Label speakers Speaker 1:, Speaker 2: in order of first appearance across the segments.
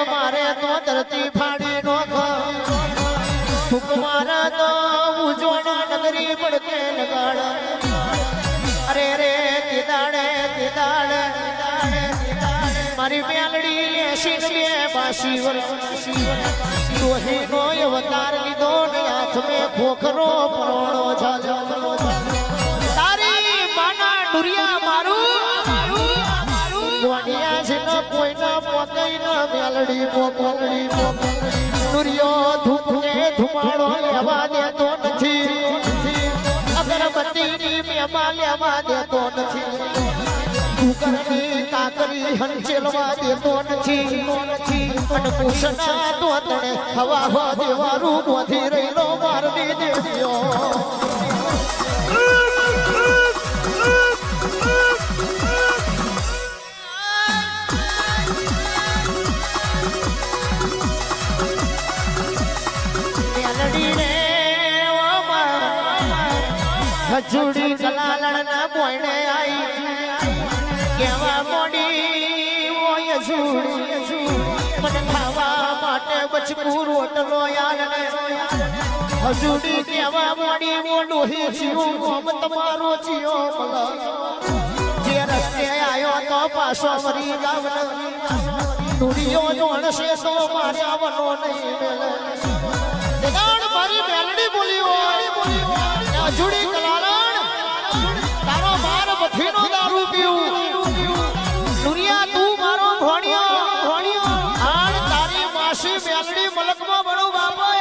Speaker 1: મારે તો ધરતી ફાડી નોખ ફૂક મારે તો ઉજવણા નગરી પડકે લગાડ અરે રે કિદાડે મારી મેલડી શીખે બાસી વર્ષ દોહી નો અવતાર લીધો ને હાથ મેં ખોખરો પરોણો જાજો તારી માના ડુરિયા મારું ગોડિયા છે ન કોઈ ના પોકઈ ના મેલડી પોકડી ડુરિયો ધૂપને ધુમાડો લેવા દેતો નથી અગરબત્તીની મેમાં લેવા દેતો નથી કુકરની કાકરી હંચેલવા દેતો નથી અને કુશના તો તણે હવા હવા દેવારું બોધી રહેલો મારની દેવીઓ હજુડી કલાલણ ના બોયણે આઈ કેવા મોડી ઓય હજુડી મને ખાવા માટે બચકું રોટલો યાર હજુડી કેવા મોડી ઓ લોહી જીવું ગોમ તમારો જીઓ જે રસ્તે આયો તો પાછો મરી જાવ દુનિયો જોણશે તો મારે આવનો નહીં મેલે મારી મેલડી બોલી હોય હજુડી નો દારૂ પીવું દુનિયા તું મારો ભણ્યો આણ તારી માસી મેલડી મલકમાં બળું બાપા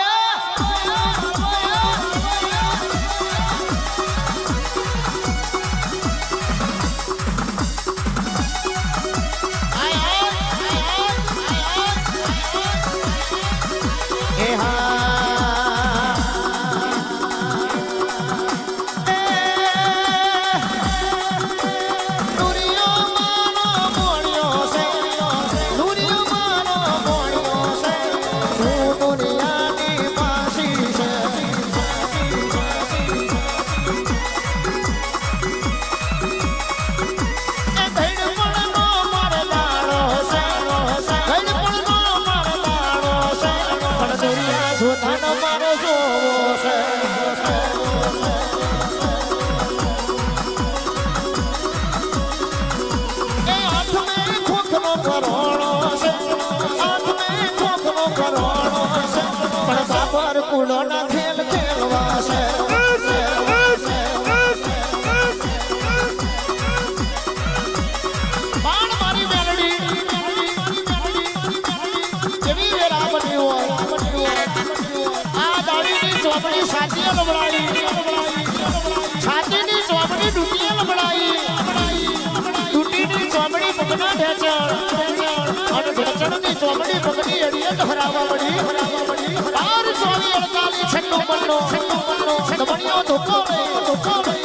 Speaker 1: કુડો ના ખેલ ખેલવા છે બાણ મારી મેલડી જેવી વેરા બની હોય આ દાડીની ચોપડી સાચી લબડાઈ છાતીની ચોપડી ડૂટી લબડાઈ ડૂટીની ચોપડી પગના ઢેચણ અને ઢેચણની ચોપડી પગની અડીએ હરાવા પડી બાર ચોવી અડતાલી છન્નો બન્નો દમણિયો ધોકો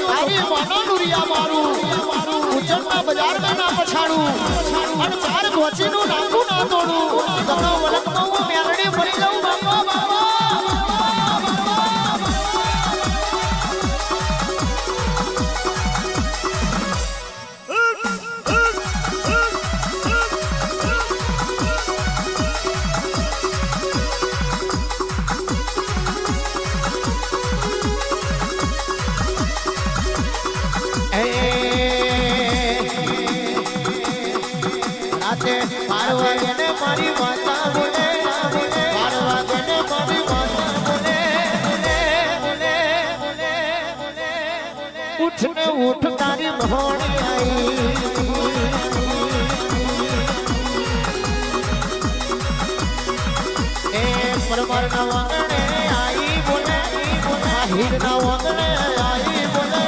Speaker 1: આવી માનો ડુરિયા મારું ઉજ્જૈનના બજારમાં ના પછાડું અને ચાર ગોચીનું નાખું ના તોડું દમણો વલકનો હું મેલડી ફરી જાઉં બાપા મારી માતા બોલે મારવા ગને મારી માતા બોલે ઉઠ ને ઉઠ તારી ભોણી આઈ એ પરમાર ના વાંગણે આઈ બોલે આહીર ના વાંગણે આઈ બોલે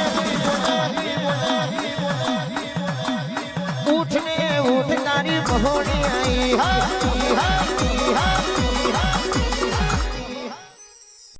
Speaker 1: ઉઠ ને ઉઠ તારી ભોણી આઈ હા